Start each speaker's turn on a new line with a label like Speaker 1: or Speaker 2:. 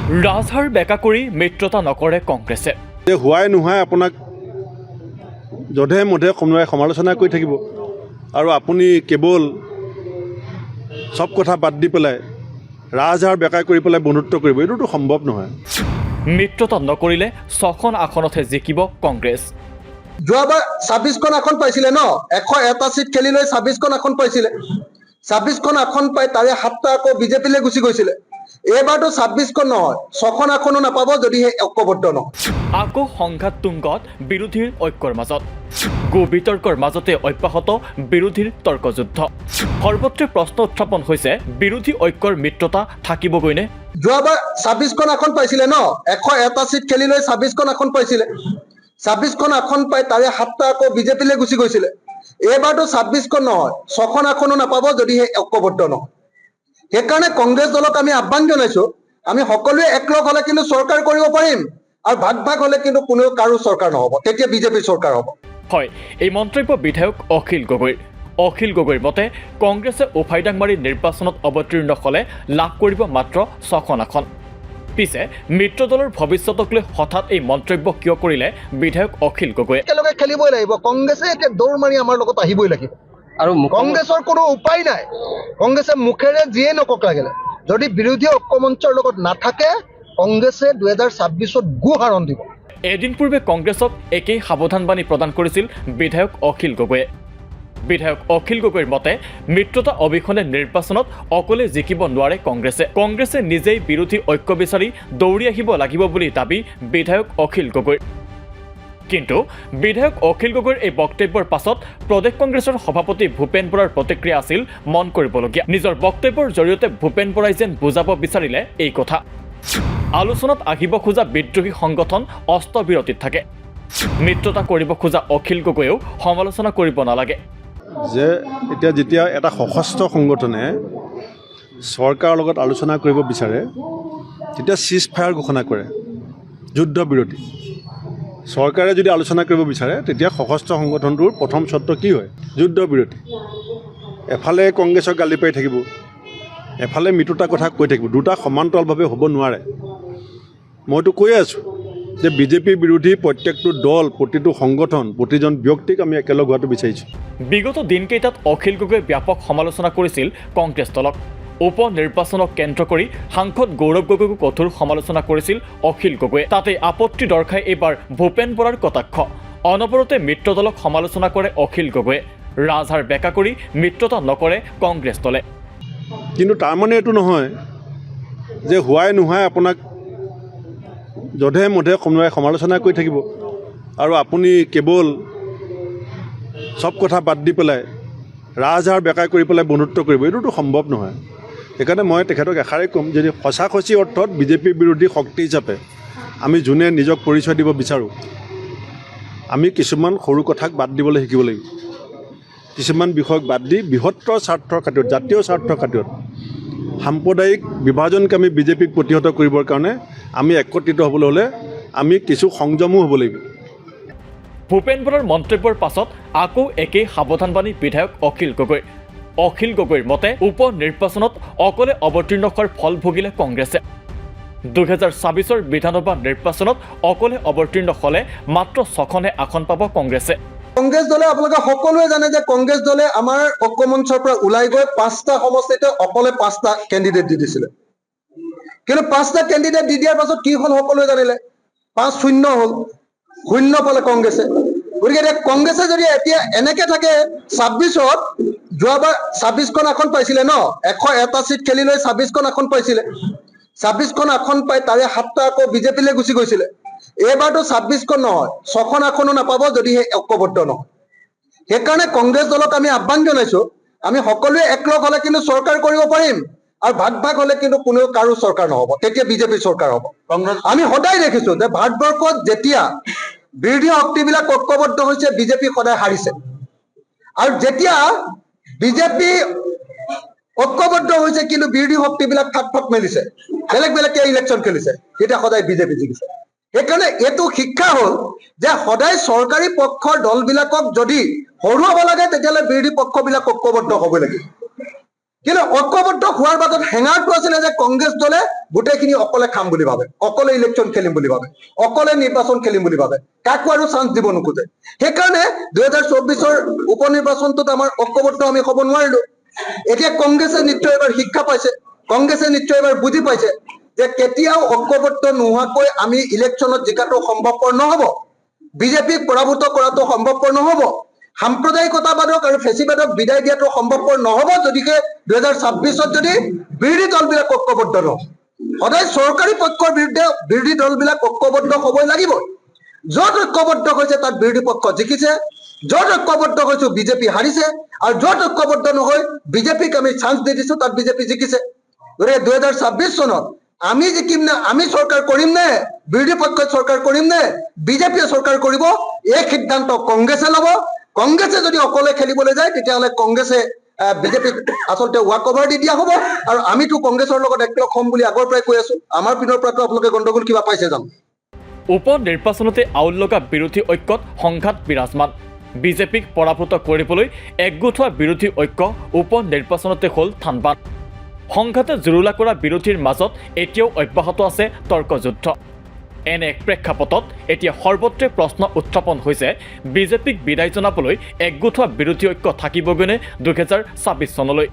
Speaker 1: ৰাজহাৰ বেকা কৰি মিত্ৰতা নকৰে কংগ্ৰেছে।
Speaker 2: হোৱাই নোহোৱাই আপোনাক যধে মধে সমালোচনা কৰি থাকিব আৰু আপুনি কেৱল সব কথা বাদ দি পেলাই ৰাজহাৰ বেকা কৰি পেলাই বন্ধুত্ব কৰিব, এইটোতো সম্ভৱ নহয়।
Speaker 1: মিত্ৰতা নকৰিলে 6খন আসনতহে জিকিব কংগ্ৰেছ।
Speaker 3: যোৱাবাৰ 26খন আসন পাইছিলে ন, 101টা সিট খেলি লৈ 26খন আসন পাইছিলে। 26খন আসন পাই তাৰে 7টা আকৌ বিজেপিলৈ গুচি গৈছিলে। এইবাৰতো 26খন নহয়, 6খন আসনো নাপাব যদিহে ঐক্যবদ্ধ নহয়।
Speaker 1: আকৌ সংঘাত তুংগত বিৰোধীৰ ঐক্যৰ মাজত, গো বিতৰ্কৰ মাজতে অব্যাহত বিৰোধীৰ তৰ্কযুদ্ধ। সৰ্বত্ৰে প্ৰশ্ন উত্থাপন হৈছে, বিৰোধী ঐক্যৰ মিত্ৰতা থাকিবগৈনে?
Speaker 3: যোৱাবাৰ 26খন আসন পাইছিলে ন, 101টা সিট খেলি লৈ 26খন আসন পাইছিলে। 26খন আসন পাই তাৰে 7টা আকৌ বিজেপিলৈ গুচি গৈছিলে। এইবাৰতো 26খন নহয়, 6খন আসনো নাপাব যদিহে ঐক্যবদ্ধ নহয়। সেইকাৰণে কংগ্ৰেছ দলক আমি আহ্বান জনাইছো, আমি সকলোৱে একলগ হলে কিন্তু চৰকাৰ কৰিব পাৰিম, আৰু ভাগ ভাগ হলে কিন্তু কোনেও কাৰো চৰকাৰ নহব, তেতিয়া বিজেপিৰ চৰকাৰ হ'ব।
Speaker 1: হয়, এই মন্তব্য বিধায়ক অখিল গগৈৰ। অখিল গগৈৰ মতে কংগ্ৰেছে উফাইদাং মাৰি নিৰ্বাচনত অৱতীৰ্ণ হলে লাভ কৰিব মাত্ৰ 6খন আসন। পিছে মিত্ৰ দলৰ ভৱিষ্যতক লৈ হঠাৎ এই মন্তব্য কিয় কৰিলে বিধায়ক অখিল গগৈয়ে?
Speaker 3: একেলগে খেলিবই লাগিব, কংগ্ৰেছে এতিয়া দৌৰ মাৰি আমাৰ লগত আহিবই লাগিব। আৰু কংগ্ৰেছৰ কোনো উপায় নাই। কংগ্ৰেছে মুখেৰে যিয়ে নকওক লাগিলে, যদি বিৰোধী ঐক্যমঞ্চৰ লগত নাথাকে কংগ্ৰেছে 2026ত গুহাৰণ দিব।
Speaker 1: এদিন পূৰ্বে কংগ্ৰেছক একেই সাৱধানবাণী প্ৰদান কৰিছিল বিধায়ক অখিল গগৈয়ে। বিধায়ক অখিল গগৈৰ মতে মিত্ৰতা অবিহনে নিৰ্বাচনত অকলে জিকিব নোৱাৰে কংগ্ৰেছে। কংগ্ৰেছে নিজেই বিৰোধী ঐক্য বিচাৰি দৌৰি আহিব লাগিব বুলি দাবী বিধায়ক অখিল গগৈৰ। কিন্তু বিধায়ক অখিল গগৈৰ এই বক্তব্যৰ পাছত প্ৰদেশ কংগ্ৰেছৰ সভাপতি ভূপেন বৰাৰ প্ৰতিক্ৰিয়া আছিল মন কৰিবলগীয়া। নিজৰ বক্তব্যৰ জৰিয়তে ভূপেন বৰাই যেন বুজাব বিচাৰিলে এই কথা, আলোচনাত আহিব খোজা বিদ্ৰোহী সংগঠন অস্ত্ৰবিৰতিত থাকে। মিত্ৰতা কৰিব খোজা অখিল গগৈয়েও সমালোচনা কৰিব নালাগে।
Speaker 2: যে এতিয়া যেতিয়া এটা সশস্ত্ৰ সংগঠনে চৰকাৰৰ লগত আলোচনা কৰিব বিচাৰে, তেতিয়া চিজ ফায়াৰ ঘোষণা কৰে, যুদ্ধ বিৰতি। চৰকাৰে যদি আলোচনা কৰিব বিচাৰে তেতিয়া সশস্ত্ৰ সংগঠনটোৰ প্ৰথম চৰ্ত কি হয়? যুদ্ধ বিৰতি। এফালে কংগ্ৰেছক গালি পাৰি থাকিব, এফালে মিত্ৰতাৰ কথা কৈ থাকিব, দুটা সমান্তৰালভাৱে হ'ব নোৱাৰে। মইতো কৈয়ে আছোঁ যে বিজেপি বিৰোধী প্ৰত্যেকটো দল, প্ৰতিটো সংগঠন, প্ৰতিজন ব্যক্তিক আমি একেলগ হোৱাটো বিচাৰিছোঁ।
Speaker 1: বিগত দিনকেইটাত অখিল গগৈয়ে ব্যাপক সমালোচনা কৰিছিল কংগ্ৰেছ দলক। উপ নিৰ্বাচনক কেন্দ্ৰ কৰি সাংসদ গৌৰৱ গগৈকো কঠোৰ সমালোচনা কৰিছিল অখিল গগৈয়ে। তাতে আপত্তি দৰ্শাই এইবাৰ ভূপেন বৰাৰ কটাক্ষ। অনবৰতে মিত্ৰ দলক সমালোচনা কৰে অখিল গগৈয়ে। ৰাজহাৰ বেকা কৰি মিত্ৰতা নকৰে কংগ্ৰেছ দলে।
Speaker 2: কিন্তু তাৰমানে এইটো নহয় যে হোৱাই নোহোৱাই আপোনাক যধে মধে সমালোচনা কৰি থাকিব আৰু আপুনি কেৱল সব কথা বাদ দি পেলাই ৰাজহাৰ বেকা কৰি পেলাই বন্ধুত্ব কৰিব, এইটোতো সম্ভৱ নহয়। সেইকাৰণে মই তেখেতক এষাৰেই ক'ম, যদি সঁচি অৰ্থত বিজেপি বিৰোধী শক্তি হিচাপে আমি যোনে নিজক পৰিচয় দিব বিচাৰোঁ, আমি কিছুমান সৰু কথাক বাদ দিবলৈ শিকিব লাগিব। কিছুমান বিষয়ক বাদ দি বৃহত্তৰ স্বাৰ্থৰ খাতিৰত, জাতীয় স্বাৰ্থৰ খাতিৰত, সাম্প্ৰদায়িক বিভাজনকামী বিজেপিক প্ৰতিহত কৰিবৰ কাৰণে আমি একত্ৰিত হ'বলৈ হ'লে আমি কিছু সংযমো হ'ব লাগিব।
Speaker 1: ভূপেন বৰাৰ মন্তব্যৰ পাছত আকৌ একেই সাৱধানবাণী বিধায়ক অখিল গগৈৰ। অখিল গগৈৰ মতে উপ নিৰ্বাচনত অকলে অৱতীৰ্ণ হোৱাৰ ফল ভুগিলে কংগ্ৰেছে। 2026ৰ বিধানসভা নিৰ্বাচনত অকলে অৱতীৰ্ণ হ'লে মাত্ৰ 6খনহে আসন পাব কংগ্ৰেছে।
Speaker 3: কংগ্ৰেছ দলে আপোনালোকে সকলোৱে জানে যে কংগ্ৰেছ দলে আমাৰ ঐক্যমঞ্চৰ পৰা ওলাই গৈ 5টা সমষ্টিতে অকলে 5টা কেণ্ডিডেট দি দিছিলে। কিন্তু 5টা কেণ্ডিডেট দি দিয়াৰ পাছত কি হ'ল সকলোৱে জানিলে, 5-0 হ'ল, 0 পালে কংগ্ৰেছে। গতিকে এতিয়া কংগ্ৰেছে যদি এতিয়া এনেকে থাকে 26ত, যোৱাবাৰ 26খন আসন পাইছিলে ন, 101টা সিট খেলি লৈ 26খন আসন পাইছিলে। 26খন আসন পাই তাৰে 7টা আকৌ বিজেপিলৈ গুচি গৈছিলে। এইবাৰতো 26খন নহয়, 6খন আসনো নাপাব যদিহে ঐক্যবদ্ধ নহয়। সেইকাৰণে কংগ্ৰেছ দলক আমি আহ্বান জনাইছো, আমি সকলোৱে একলগ হলে কিন্তু চৰকাৰ কৰিব পাৰিম, আৰু ভাগ ভাগ হলে কিন্তু কোনেও কাৰো চৰকাৰ নহব, তেতিয়া বিজেপিৰ চৰকাৰ হ'ব। আমি সদায় দেখিছো যে ভাৰতবৰ্ষত যেতিয়া বিৰোধী শক্তিবিলাক ঐক্যবদ্ধ হৈছে বিজেপি সদায় হাৰিছে, আৰু যেতিয়া বিজেপি ঐক্যবদ্ধ হৈছে কিন্তু বিৰোধী শক্তিবিলাক ফাট মেলিছে, বেলেগ বেলেগকে ইলেকশ্যন খেলিছে, তেতিয়া সদায় বিজেপি জিকিছে। সেইকাৰণে এইটো শিক্ষা হ'ল যে সদায় চৰকাৰী পক্ষৰ দলবিলাকক যদি হৰুৱাব লাগে তেতিয়াহ'লে বিৰোধী পক্ষবিলাক ঐক্যবদ্ধ হ'ব লাগিব। কিন্তু ঐক্যবদ্ধ হোৱাৰ বাদত হেঙাৰটো আছিলে যে কংগ্ৰেছ দলে গোটেইখিনি অকলে খাম বুলি ভাবে, অকলে ইলেকশ্যন খেলিম বুলি ভাবে, অকলে নিৰ্বাচন খেলিম বুলি ভাবে, কাকো আৰু চান্স দিব নোখোজে। সেইকাৰণে 2024 উপ নিৰ্বাচনটোত আমাৰ ঐক্যবদ্ধ আমি হ'ব নোৱাৰিলো। এতিয়া কংগ্ৰেছে নিশ্চয় এবাৰ শিক্ষা পাইছে, কংগ্ৰেছে নিশ্চয় এবাৰ বুজি পাইছে যে কেতিয়াও ঐক্যবদ্ধ নোহোৱাকৈ আমি ইলেকশ্যনত জিকাটো সম্ভৱপৰ নহব, বিজেপিক পৰাভূত কৰাটো সম্ভৱপৰ নহব, সাম্প্ৰদায়িকতাবাদক আৰু ফেচিবাদক বিদায় দিয়াটো সম্ভৱপৰ নহব যদিহে 2026 যদি বিৰোধী দলবিলাক ঐক্যবদ্ধ নহয়। সদায় চৰকাৰী পক্ষৰ বিৰুদ্ধে বিৰোধী দলবিলাক ঐক্যবদ্ধ হ'বই লাগিব। য'ত ঐক্যবদ্ধ হৈছে তাত বিৰোধী পক্ষ জিকিছে, য'ত ঐক্যবদ্ধ হৈছো বিজেপি হাৰিছে, আৰু য'ত ঐক্যবদ্ধ নহয় বিজেপিক আমি চান্স দি দিছো তাত বিজেপি জিকিছে। গতিকে 2026 চনত আমি জিকিম নে, আমি চৰকাৰ কৰিম নে, বিৰোধী পক্ষই চৰকাৰ কৰিম নে, বিজেপিয়ে চৰকাৰ কৰিব, এই সিদ্ধান্ত কংগ্ৰেছে ল'ব। কংগ্ৰেছে যদি অকলে খেলিবলৈ যায় তেতিয়াহ'লে কংগ্ৰেছে বিজেপিক আচলতে ৱাক অভাৰ দি দিয়া হ'ব, আৰু আমিতো কংগ্ৰেছৰ লগত একলগ হ'ম বুলি আগৰ পৰাই কৈ আছো। আমাৰ পিনৰ পৰাতো আপোনালোকে গণ্ডগোল কিবা পাইছে জানো?
Speaker 1: উপ নিৰ্বাচনতে আউল লগা বিৰোধী ঐক্যত সংঘাত বিৰাজমান। বিজেপিক পৰাভূত কৰিবলৈ একগোট হোৱা বিৰোধী ঐক্য উপ নিৰ্বাচনতে হ'ল থানবান। সংঘাতে জুৰুলা কৰা বিৰোধীৰ মাজত এতিয়াও অব্যাহত আছে তৰ্কযুদ্ধ। এনে এক প্ৰেক্ষাপটত এতিয়া সৰ্বত্ৰে প্ৰশ্ন উত্থাপন হৈছে, বিজেপিক বিদায় জনাবলৈ একগোট হোৱা বিৰোধী ঐক্য থাকিবগৈনে 2026 চনলৈ।